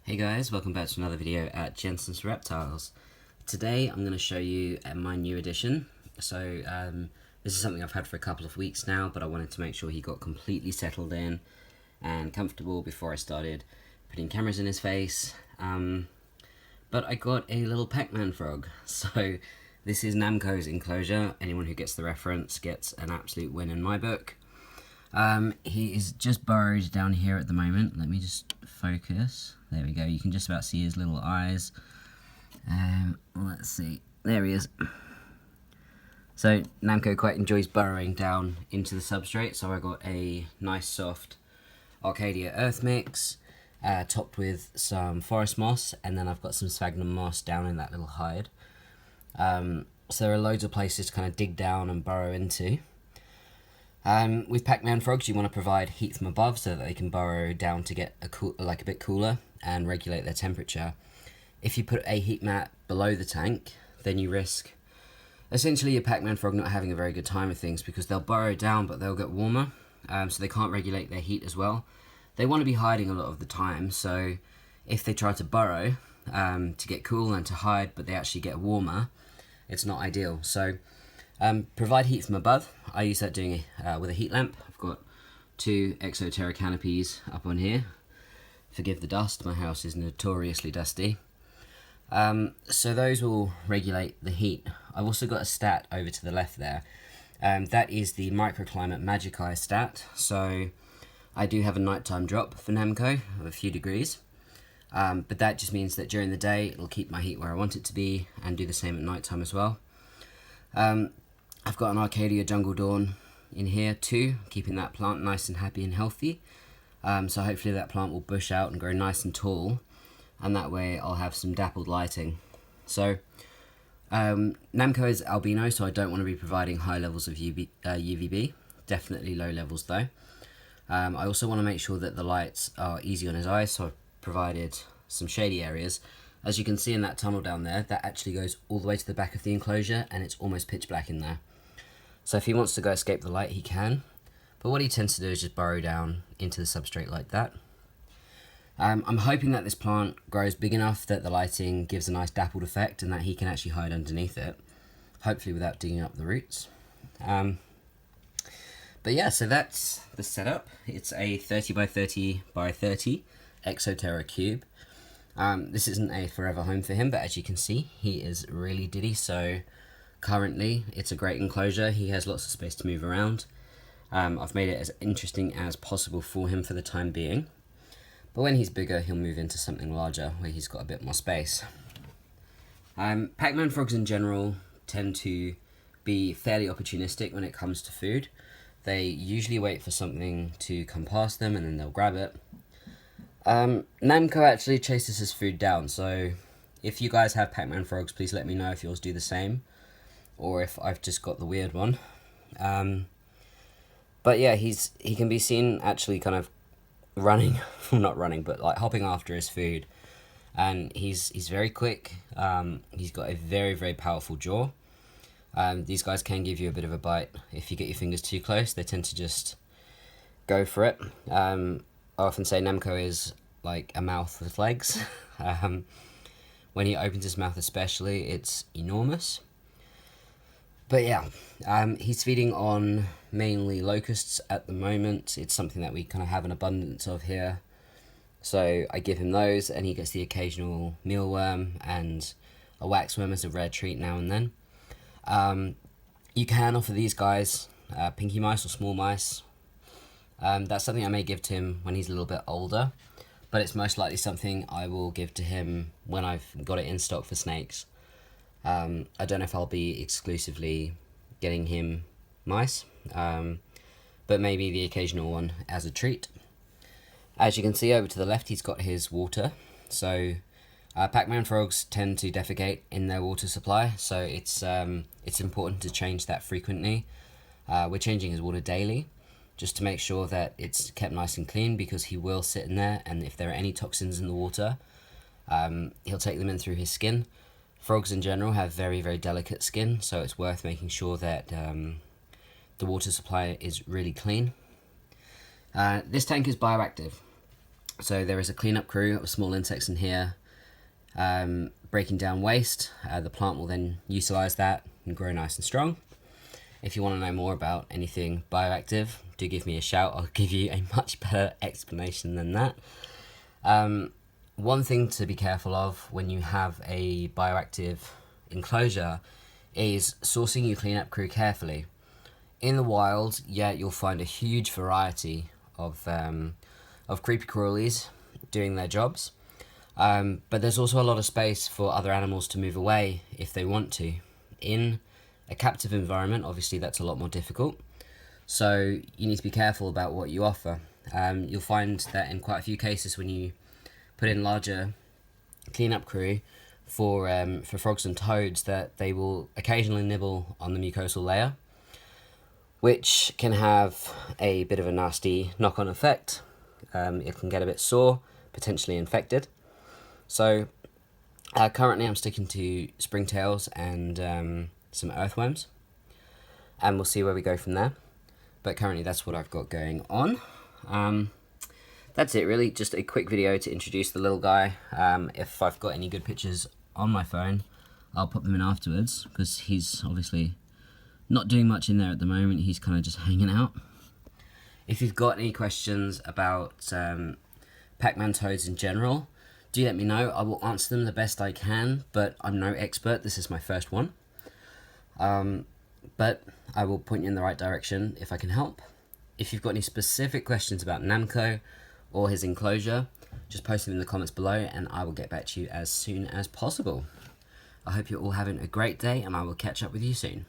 Hey guys, welcome back to another video at Jensen's Reptiles. Today I'm going to show you my new addition. So this is something I've had for a couple of weeks now, but I wanted to make sure he got completely settled in and comfortable before I started putting cameras in his face. But I got a little Pacman Frog. So this is Namco's enclosure. Anyone who gets the reference gets an absolute win in my book. He is just burrowed down here at the moment. Let me just focus. There we go. You can just about see his little eyes. Let's see. There he is. So Namco quite enjoys burrowing down into the substrate. So I got a nice soft Arcadia earth mix, topped with some forest moss, and then I've got some sphagnum moss down in that little hide. So there are loads of places to kind of dig down and burrow into. With Pacman Frogs, you want to provide heat from above so that they can burrow down to get a bit cooler and regulate their temperature. If you put a heat mat below the tank, then you risk essentially your Pacman Frog not having a very good time with things, because they'll burrow down but they'll get warmer, so they can't regulate their heat as well. They want to be hiding a lot of the time, so if they try to burrow to get cool and to hide but they actually get warmer, it's not ideal. So provide heat from above. I use that doing with a heat lamp. I've got 2 Exoterra canopies up on here. Forgive the dust, my house is notoriously dusty. So those will regulate the heat. I've also got a stat over to the left there. That is the microclimate Magic Eye stat. So I do have a nighttime drop for Namco of a few degrees. But that just means that during the day it'll keep my heat where I want it to be and do the same at nighttime as well. I've got an Arcadia Jungle Dawn in here too, keeping that plant nice and happy and healthy. So hopefully that plant will bush out and grow nice and tall, and that way I'll have some dappled lighting. So Namco is albino, so I don't want to be providing high levels of UVB, definitely low levels though. I also want to make sure that the lights are easy on his eyes, so I've provided some shady areas. As you can see in that tunnel down there, that actually goes all the way to the back of the enclosure, and it's almost pitch black in there. So if he wants to go escape the light, he can. But what he tends to do is just burrow down into the substrate like that. I'm hoping that this plant grows big enough that the lighting gives a nice dappled effect and that he can actually hide underneath it, hopefully without digging up the roots. But yeah, so that's the setup. It's a 30 by 30 by 30 Exoterra cube. This isn't a forever home for him, but as you can see, he is really diddy, so currently it's a great enclosure. He has lots of space to move around. I've made it as interesting as possible for him for the time being, but when he's bigger he'll move into something larger where he's got a bit more space. Pacman frogs in general tend to be fairly opportunistic when it comes to food. They usually wait for something to come past them and then they'll grab it. Namco actually chases his food down, so if you guys have Pacman frogs, please let me know if yours do the same, or if I've just got the weird one. But yeah, he can be seen actually kind of running, well, not running, but like hopping after his food, and he's very quick. He's got a very, very powerful jaw. These guys can give you a bit of a bite if you get your fingers too close. They tend to just go for it. I often say Namco is like a mouth with legs. When he opens his mouth especially, it's enormous. But yeah, he's feeding on mainly locusts at the moment. It's something that we kind of have an abundance of here. So I give him those, and he gets the occasional mealworm and a waxworm as a rare treat now and then. You can offer these guys pinky mice or small mice. That's something I may give to him when he's a little bit older, but it's most likely something I will give to him when I've got it in stock for snakes. I don't know if I'll be exclusively getting him mice, but maybe the occasional one as a treat. As you can see over to the left, he's got his water. So Pacman frogs tend to defecate in their water supply, so it's important to change that frequently. We're changing his water daily, just to make sure that it's kept nice and clean, because he will sit in there, and if there are any toxins in the water, he'll take them in through his skin. Frogs in general have very, very delicate skin, so it's worth making sure that the water supply is really clean. This tank is bioactive. So there is a cleanup crew of small insects in here, breaking down waste. The plant will then utilize that and grow nice and strong. If you want to know more about anything bioactive, do give me a shout. I'll give you a much better explanation than that. One thing to be careful of when you have a bioactive enclosure is sourcing your cleanup crew carefully. In the wild, yeah, you'll find a huge variety of creepy crawlies doing their jobs, but there's also a lot of space for other animals to move away if they want to. In a captive environment, obviously that's a lot more difficult, so you need to be careful about what you offer. You'll find that in quite a few cases when you put in larger cleanup crew for frogs and toads, that they will occasionally nibble on the mucosal layer, which can have a bit of a nasty knock-on effect. It can get a bit sore, potentially infected. So currently I'm sticking to springtails and some earthworms, and we'll see where we go from there. But currently that's what I've got going on. That's it really, just a quick video to introduce the little guy. If I've got any good pictures on my phone, I'll pop them in afterwards, because he's obviously not doing much in there at the moment. He's kind of just hanging out. If you've got any questions about Pacman toads in general, do let me know. I will answer them the best I can, but I'm no expert. This is my first one. But I will point you in the right direction if I can help. If you've got any specific questions about Namco or his enclosure, just post them in the comments below and I will get back to you as soon as possible. I hope you're all having a great day, and I will catch up with you soon.